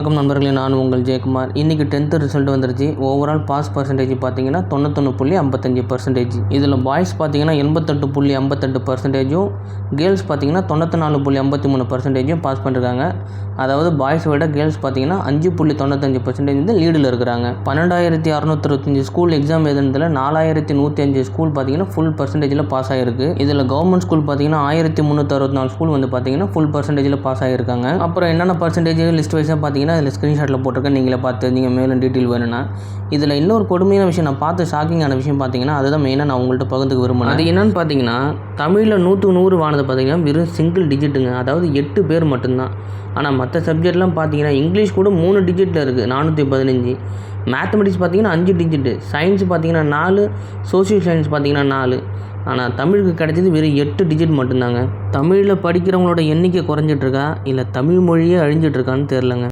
வணக்கம் நண்பர்களே, நான் உங்கள் ஜெயக்குமார். இன்றைக்கி 10th ரிசல்ட் வந்துருச்சு. ஓவரால் பாஸ் பர்சன்டேஜ் பார்த்தீங்கன்னா 91.55%. இதில் பாய்ஸ் பார்த்தீங்கன்னா 88.58%, கேர்ள்ஸ் பார்த்தீங்கன்னா 94.53% பாஸ் பண்ணிருக்காங்க. அதாவது பாய்ஸ் விட கேர்ள்ஸ் பார்த்தீங்கன்னா 5.95% வந்து லீடில் இருக்கிறாங்க. 12,625 ஸ்கூல் எக்ஸாம் எழுதுனதில் 4,105 ஸ்கூல் பார்த்தீங்கன்னா ஃபுல் பர்சன்டேஜில் பாஸ் ஆகிருக்கு. இதில் கவர்மெண்ட் ஸ்கூல் பார்த்தீங்கன்னா 1,364 ஸ்கூல் வந்து பார்த்தீங்கன்னா ஃபுல் பர்சன்டேஜில் பாஸ் ஆகிருக்காங்க. அப்புறம் என்னென்ன பர்சன்டேஜ் லிஸ்ட் வைஸாக பார்த்தீங்கன்னா அதில் ஸ்க்ரீன்ஷாட்டில் போட்டிருக்கேன், நீங்களே பார்த்து நீங்கள் மேலும் டீட்டெயில் வேணும்னா. இதில் இன்னொரு கொடுமையான விஷயம், நான் பார்த்து ஷாக்கிங்கான விஷயம் பார்த்தீங்கன்னா அதுதான் மெயினாக நான் உங்கள்கிட்ட பகிர்ந்துக்க விரும்புகிறேன். அது என்னென்னு பார்த்தீங்கன்னா, தமிழில் 100க்கு 100 வாங்கினது பார்த்தீங்கன்னா வெறும் சிங்கிள் டிஜிட்டுங்க, அதாவது 8 பேர் மட்டும்தான். ஆனால் மற்ற சப்ஜெக்ட்லாம் பார்த்தீங்கன்னா இங்கிலீஷ் கூட 3 டிஜிட்டில் இருக்குது, 415. மேத்தமெட்டிக்ஸ் பார்த்தீங்கன்னா 5 டிஜிட்டு, சயின்ஸ் பார்த்தீங்கன்னா 4, சோஷியல் சயின்ஸ் பார்த்தீங்கன்னா 4. ஆனால் தமிழுக்கு கிடைச்சது வெறும் 8 டிஜிட் மட்டும்தாங்க. தமிழில் படிக்கிறவங்களோட எண்ணிக்கை குறைஞ்சிட்ருக்கா இல்லை தமிழ் மொழியே அழிஞ்சிட்ருக்கான்னு தெரிலங்க.